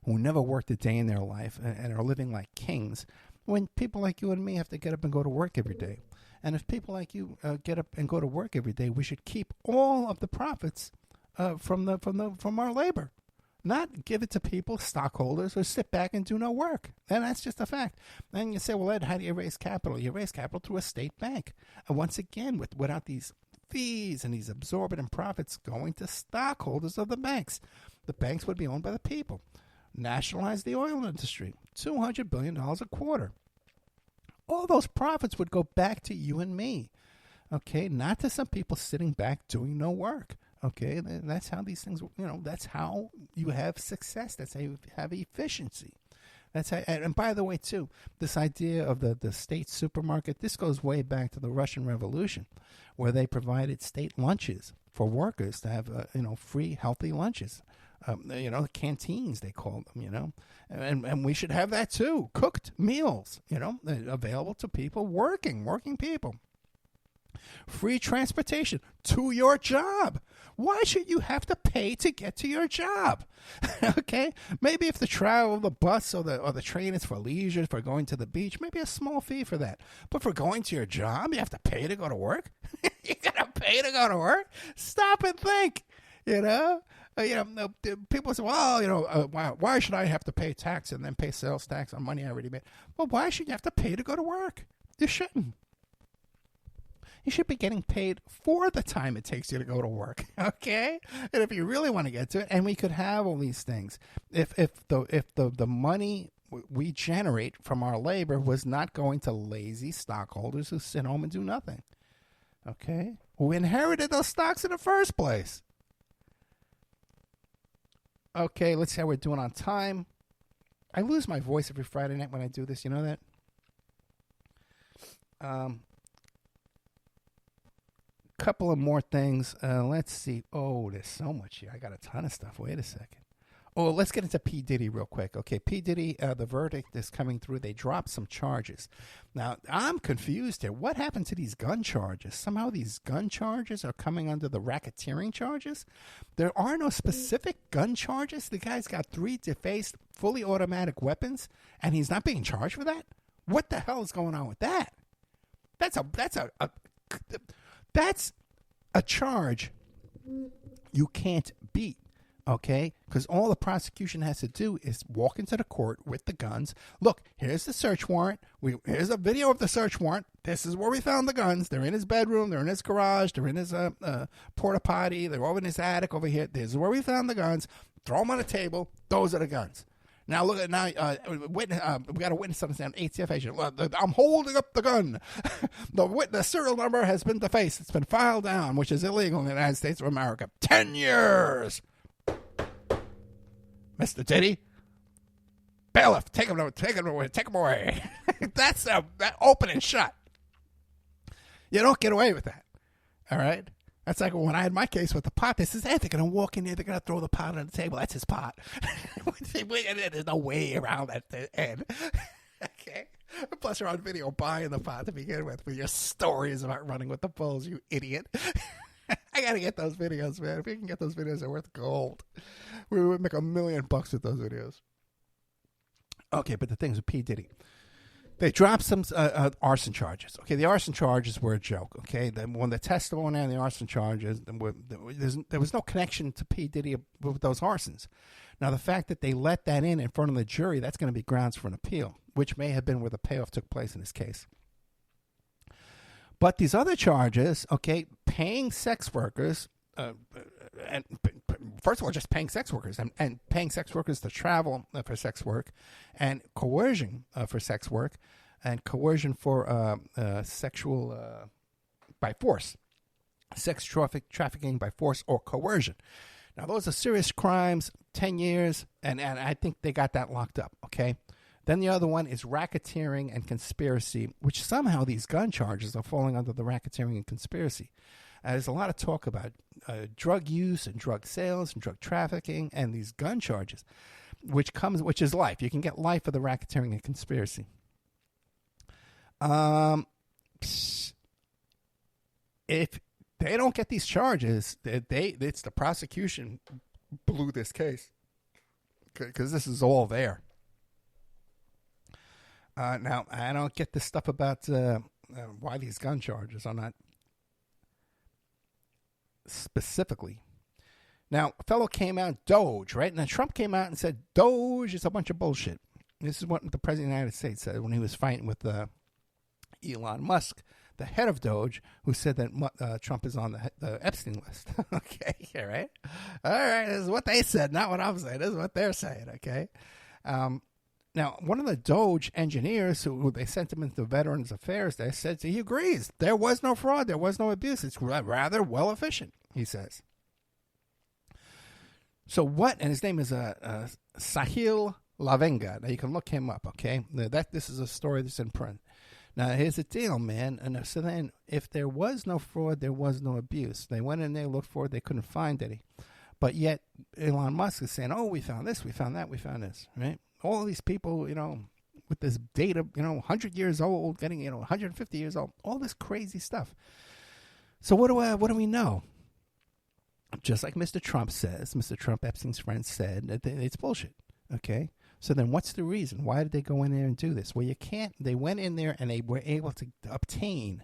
A: who never worked a day in their life and are living like kings, when people like you and me have to get up and go to work every day. And if people like you get up and go to work every day, we should keep all of the profits from our labor, not give it to people, stockholders, or sit back and do no work. And that's just a fact. And you say, well, Ed, how do you raise capital? You raise capital through a state bank. And once again, without these fees and these exorbitant profits going to stockholders of the banks, the banks would be owned by the people. Nationalize the oil industry, $200 billion a quarter. All those profits would go back to you and me, okay? Not to some people sitting back doing no work, okay? That's how these things, that's how you have success. That's how you have efficiency. That's how, and by the way, too, this idea of the state supermarket, this goes way back to the Russian Revolution, where they provided state lunches for workers to have, free, healthy lunches. Canteens, they call them, and we should have that too. Cooked meals, available to people working people. Free transportation to your job. Why should you have to pay to get to your job? Okay, maybe if the travel, the bus or the train is for leisure, for going to the beach, maybe a small fee for that. But for going to your job, you have to pay to go to work. You gotta pay to go to work. Stop and think. People say, well, why should I have to pay tax and then pay sales tax on money I already made? Well, why should you have to pay to go to work? You shouldn't. You should be getting paid for the time it takes you to go to work, okay? And if you really want to get to it, and we could have all these things, if the money we generate from our labor was not going to lazy stockholders who sit home and do nothing. Okay? Who inherited those stocks in the first place. Okay, let's see how we're doing on time. I lose my voice every Friday night when I do this. You know that? Couple of more things. Let's see. Oh, there's so much here. I got a ton of stuff. Wait a second. Oh, let's get into P. Diddy real quick. Okay, P. Diddy, the verdict is coming through. They dropped some charges. Now, I'm confused here. What happened to these gun charges? Somehow these gun charges are coming under the racketeering charges? There are no specific gun charges. The guy's got 3 defaced, fully automatic weapons, and he's not being charged for that? What the hell is going on with that? That's a charge you can't beat. Okay, because all the prosecution has to do is walk into the court with the guns. Look, here's the search warrant. Here's a video of the search warrant. This is where we found the guns. They're in his bedroom. They're in his garage. They're in his porta potty. They're over in his attic over here. This is where we found the guns. Throw them on the table. Those are the guns. Now look at we got a witness on the stand. ATF agent. I'm holding up the gun. The serial number has been defaced. It's been filed down, which is illegal in the United States of America. 10 years. Mr. Diddy, bailiff, take him away. That's that open and shut. You don't get away with that. All right? That's like when I had my case with the pot. They says, hey, they're going to walk in there. They're going to throw the pot on the table. That's his pot. There's no way around that end. Okay? Plus, you're on video buying the pot to begin with your stories about running with the bulls, you idiot. I got to get those videos, man. If we can get those videos, they're worth gold. We would make $1 million with those videos. Okay, but the things with P. Diddy. They dropped some arson charges. Okay, the arson charges were a joke. Okay, when the testimony on the arson charges, there was no connection to P. Diddy with those arsons. Now, the fact that they let that in front of the jury, that's going to be grounds for an appeal, which may have been where the payoff took place in this case. But these other charges, okay, paying sex workers, and first of all, just paying sex workers and paying sex workers to travel for sex work, and coercion for sex work, and coercion for sexual by force, sex trafficking by force or coercion. Now, those are serious crimes, 10 years, and I think they got that locked up, okay? Then the other one is racketeering and conspiracy, which somehow these gun charges are falling under the racketeering and conspiracy. There's a lot of talk about drug use and drug sales and drug trafficking and these gun charges, which is life. You can get life for the racketeering and conspiracy. If they don't get these charges, it's the prosecution blew this case because this is all there. Now, I don't get this stuff about why these gun charges are not specifically. Now, a fellow came out, Doge, right? Now, Trump came out and said, Doge is a bunch of bullshit. This is what the President of the United States said when he was fighting with Elon Musk, the head of Doge, who said that Trump is on the Epstein list. Okay, all right? All right, this is what they said, not what I'm saying. This is what they're saying, okay? Now, one of the Doge engineers who they sent him into Veterans Affairs, they said he agrees. There was no fraud. There was no abuse. It's rather well efficient, he says. So what? And his name is Sahil Lavenga. Now, you can look him up, okay? This is a story that's in print. Now, here's the deal, man. And so then, if there was no fraud, there was no abuse. They went in there, looked for it. They couldn't find any. But yet, Elon Musk is saying, oh, we found this, we found that, we found this, right? All these people, with this data, 100 years old, getting, 150 years old, all this crazy stuff. So what do we know? Just like Mr. Trump says, Mr. Trump, Epstein's friend, said that it's bullshit. Okay? So then what's the reason? Why did they go in there and do this? Well, they went in there and they were able to obtain.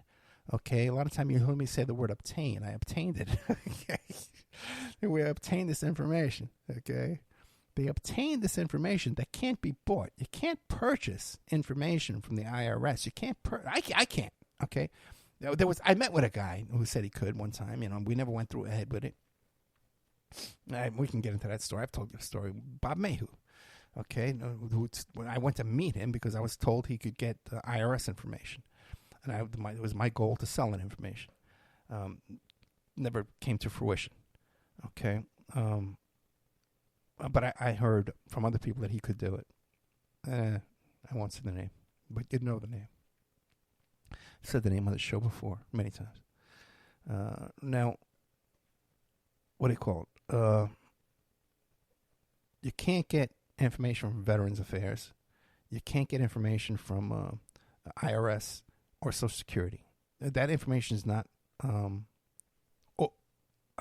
A: Okay? A lot of time you hear me say the word obtain. I obtained it. Okay? We obtained this information. Okay? They obtained this information that can't be bought. You can't purchase information from the IRS. You can't. I can't. Okay. I met with a guy who said he could one time. We never went through ahead with it. We can get into that story. I've told you a story. Bob Mayhew. Okay. I went to meet him because I was told he could get IRS information, and it was my goal to sell that information. Never came to fruition. Okay. But I heard from other people that he could do it. I won't say the name, but you know the name. Said the name on the show before many times. Now, what do you call it? You can't get information from Veterans Affairs. You can't get information from IRS or Social Security. That information is not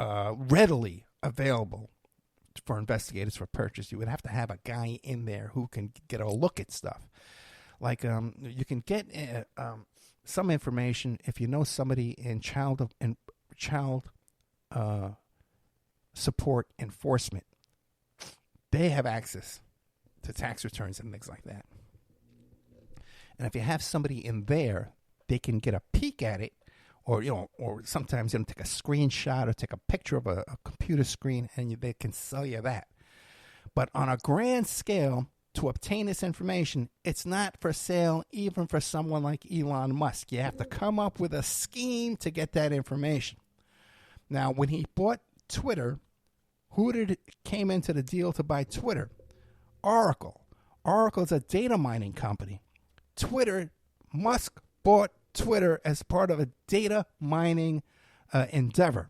A: readily available for investigators for purchase. You would have to have a guy in there who can get a look at stuff. Like you can get some information if you know somebody in child support enforcement. They have access to tax returns and things like that. And if you have somebody in there, they can get a peek at it, or sometimes take a screenshot or take a picture of a computer screen, and they can sell you that. But on a grand scale, to obtain this information, it's not for sale even for someone like Elon Musk. You have to come up with a scheme to get that information. Now, when he bought Twitter, who came into the deal to buy Twitter? Oracle. Oracle's a data mining company. Musk bought Twitter as part of a data mining endeavor.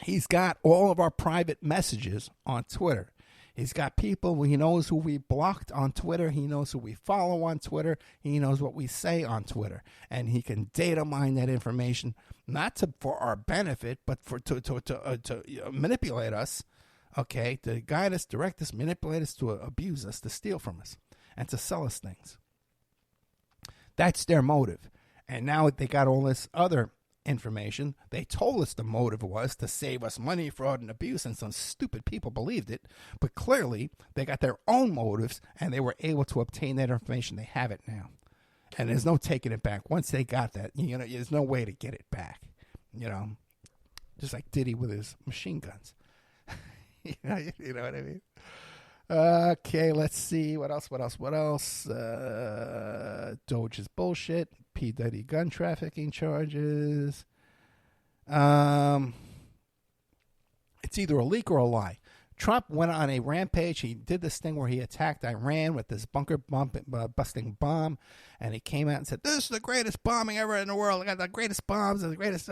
A: He's got all of our private messages on Twitter. He's got people, he knows who we blocked on Twitter. He knows who we follow on Twitter. He knows what we say on Twitter. And he can data mine that information, not for our benefit, but to manipulate us, okay, to guide us, direct us, manipulate us, to abuse us, to steal from us, and to sell us things. That's their motive. And now they got all this other information. They told us the motive was to save us money, fraud, and abuse, and some stupid people believed it. But clearly, they got their own motives, and they were able to obtain that information. They have it now. And there's no taking it back. Once they got that, there's no way to get it back. Just like Diddy with his machine guns. You know what I mean? Okay, let's see. What else? Doge is bullshit. P. Diddy gun trafficking charges. It's either a leak or a lie. Trump went on a rampage. He did this thing where he attacked Iran with this bunker busting bomb, and he came out and said, "This is the greatest bombing ever in the world. I got the greatest bombs, and the greatest.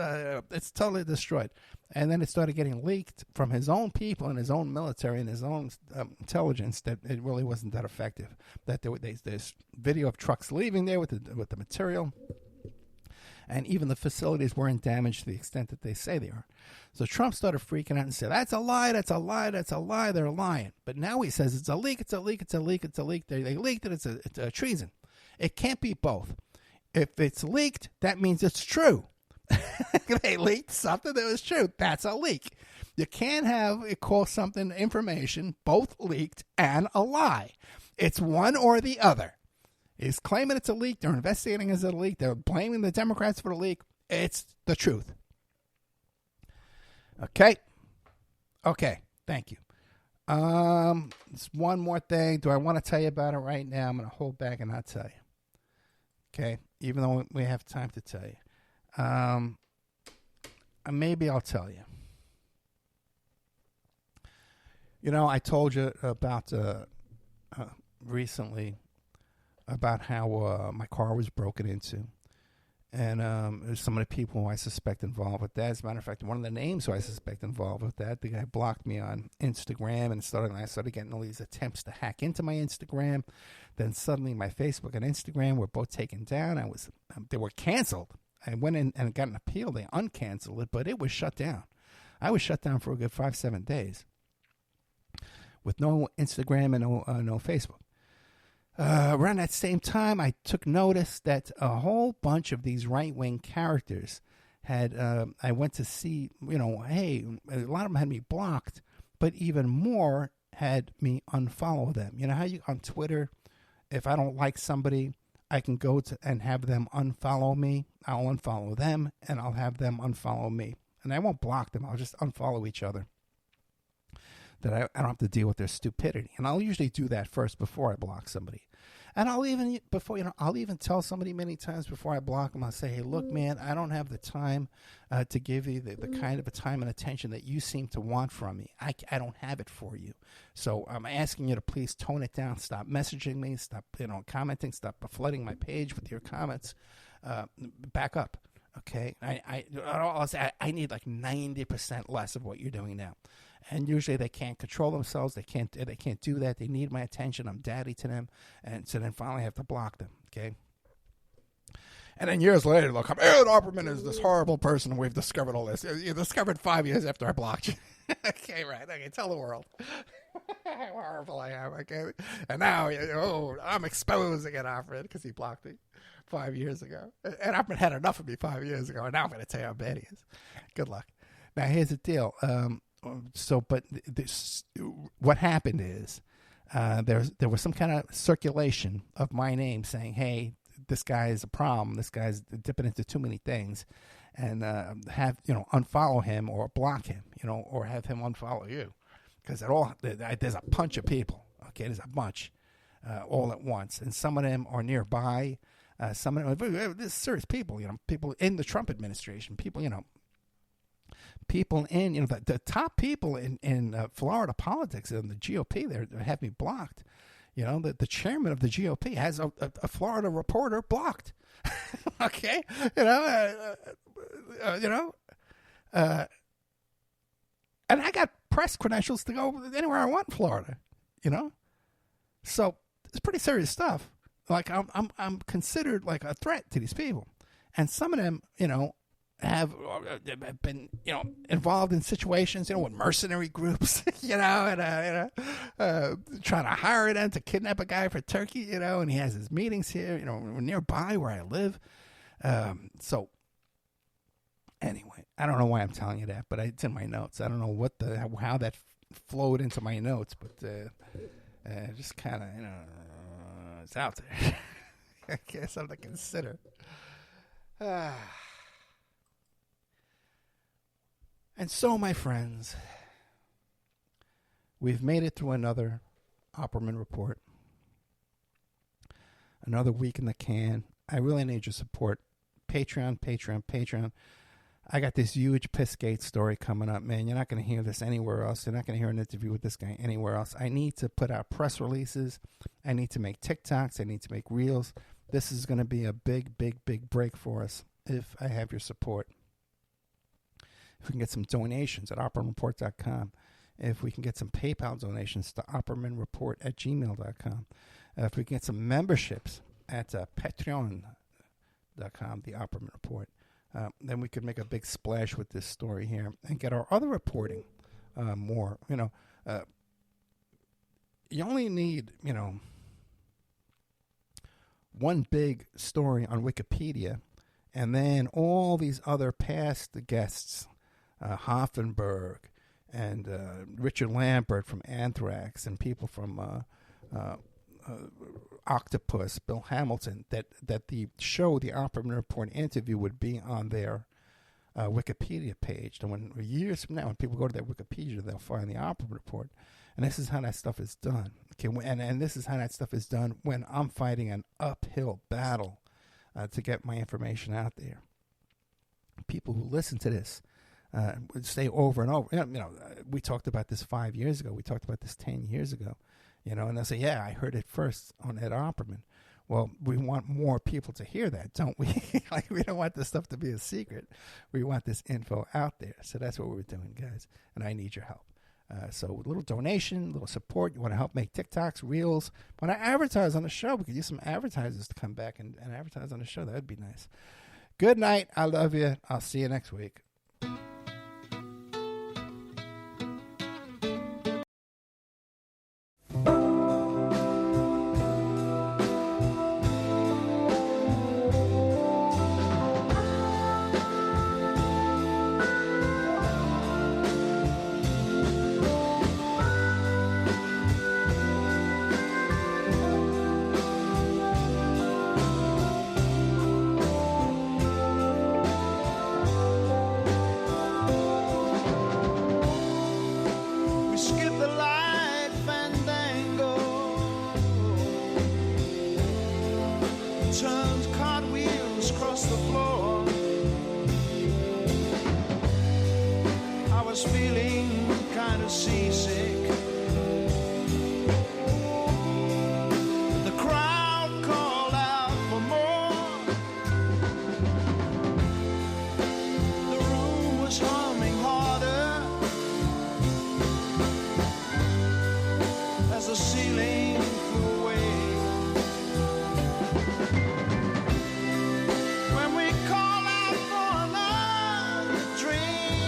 A: It's totally destroyed." And then it started getting leaked from his own people and his own military and his own intelligence that it really wasn't that effective. That there's video of trucks leaving there with the material. And even the facilities weren't damaged to the extent that they say they are. So Trump started freaking out and said, "That's a lie, that's a lie, that's a lie, they're lying." But now he says it's a leak, it's a leak, it's a leak, it's a leak. They leaked it, it's a treason. It can't be both. If it's leaked, that means it's true. They leaked something that was true. That's a leak. You can't have it call something information both leaked and a lie. It's one or the other. He's claiming it's a leak. They're investigating as a leak. They're blaming the Democrats for the leak. It's the truth. Okay. Thank you. There's one more thing. Do I want to tell you about it right now? I'm going to hold back and not tell you. Okay. Even though we have time to tell you. Maybe I'll tell you. I told you about recently about how my car was broken into. And there's some of the people who I suspect involved with that. As a matter of fact, one of the names who I suspect involved with that, the guy blocked me on Instagram, and I started getting all these attempts to hack into my Instagram. Then suddenly my Facebook and Instagram were both taken down. They were canceled. I went in and got an appeal. They uncanceled it, but it was shut down. I was shut down for a good 5-7 days with no Instagram and no Facebook. Around that same time, I took notice that a whole bunch of these right-wing characters had, I went to see, hey, a lot of them had me blocked, but even more had me unfollow them. You know how on Twitter, if I don't like somebody, I can go to and have them unfollow me. I'll unfollow them, and I'll have them unfollow me. And I won't block them. I'll just unfollow each other. That I don't have to deal with their stupidity. And I'll usually do that first before I block somebody. And I'll even I'll even tell somebody many times before I block them. I'll say, "Hey, look, man, I don't have the time to give you the kind of a time and attention that you seem to want from me. I don't have it for you. So I'm asking you to please tone it down. Stop messaging me. Stop commenting. Stop flooding my page with your comments. Back up, okay? I need like 90% less of what you're doing now." And usually they can't control themselves. They can't do that. They need my attention. I'm daddy to them. And so then finally I have to block them, okay? And then years later, they'll come, Ed Opperman is this horrible person, and we've discovered all this. You discovered 5 years after I blocked you. Okay, right. Okay, tell the world how horrible I am, okay? And now, I'm exposing Ed Opperman because he blocked me 5 years ago. Ed Opperman had enough of me 5 years ago, and now I'm going to tell you how bad he is. Good luck. Now, here's the deal. What happened is there was some kind of circulation of my name saying, "Hey, this guy is a problem. This guy's dipping into too many things," and unfollow him or block him, or have him unfollow you, because there's a bunch of people. Okay, there's a bunch all at once, and some of them are nearby. Some of them, there's serious people. People in the Trump administration. People in the top people in Florida politics and the GOP there have me blocked. The chairman of the GOP has a Florida reporter blocked. Okay, and I got press credentials to go anywhere I want in Florida. So it's pretty serious stuff. Like I'm considered like a threat to these people, and some of them have been involved in situations with mercenary groups and trying to hire them to kidnap a guy for Turkey, and he has his meetings here nearby where I live. So anyway, I don't know why I'm telling you that, but it's in my notes. I don't know how that flowed into my notes, but just kind of it's out there. I guess something to consider. And so, my friends, we've made it through another Opperman report. Another week in the can. I really need your support. Patreon. I got this huge Pissgate story coming up, man. You're not going to hear this anywhere else. You're not going to hear an interview with this guy anywhere else. I need to put out press releases. I need to make TikToks. I need to make Reels. This is going to be a big, big, big break for us if I have your support. If we can get some donations at oppermanreport.com. If we can get some PayPal donations to oppermanreport@gmail.com. If we can get some memberships at patreon.com, the Opperman Report, then we could make a big splash with this story here and get our other reporting more. You only need, one big story on Wikipedia, and then all these other past guests, Hoffenberg and Richard Lambert from Anthrax, and people from Octopus, Bill Hamilton, that the show, the Opperman Report interview, would be on their Wikipedia page. And when years from now, when people go to their Wikipedia, they'll find the Opperman Report. And this is how that stuff is done. Okay, and this is how that stuff is done when I'm fighting an uphill battle to get my information out there. People who listen to this would say over and over, we talked about this 5 years ago. We talked about this 10 years ago. And they'll say, yeah, I heard it first on Ed Opperman. Well, we want more people to hear that, don't we? Like, we don't want this stuff to be a secret. We want this info out there. So that's what we're doing, guys. And I need your help. So a little donation, a little support. You want to help make TikToks, Reels. Want to advertise on the show? We could use some advertisers to come back and advertise on the show. That would be nice. Good night. I love you. I'll see you next week.
B: across the floor. I was feeling kind of seasick. The crowd called out for more. The room was humming harder as the ceiling flew away. When we call out for another drink,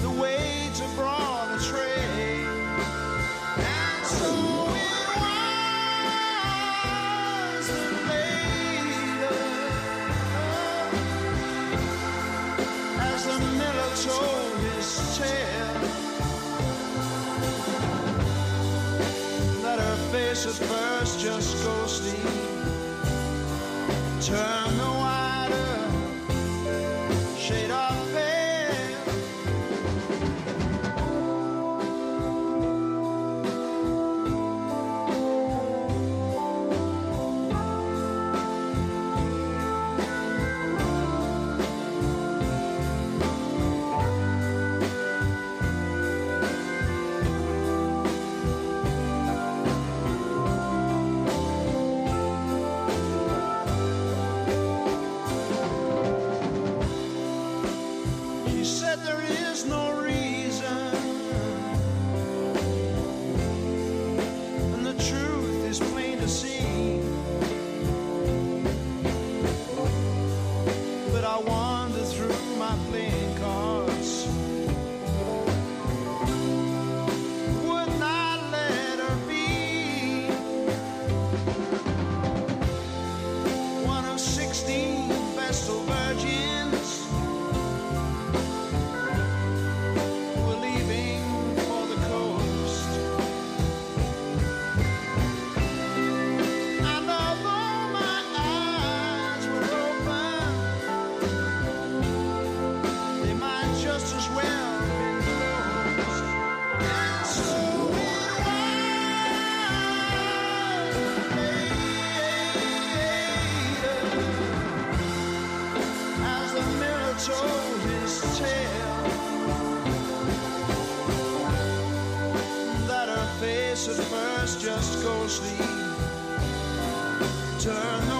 B: the waiter brought a tray, and so it was that later, as the miller told his tale, that her face at first just ghostly turned the wider shade of pale. He said there is no reason, and the truth is plain to see. But I wander through my playing cards, would not let her be one of 16 vestal virgins who were leaving for the coast. And although my eyes were open, they might just as well be closed. And so it was later, as the miller told his tale, that her face at first just ghostly turned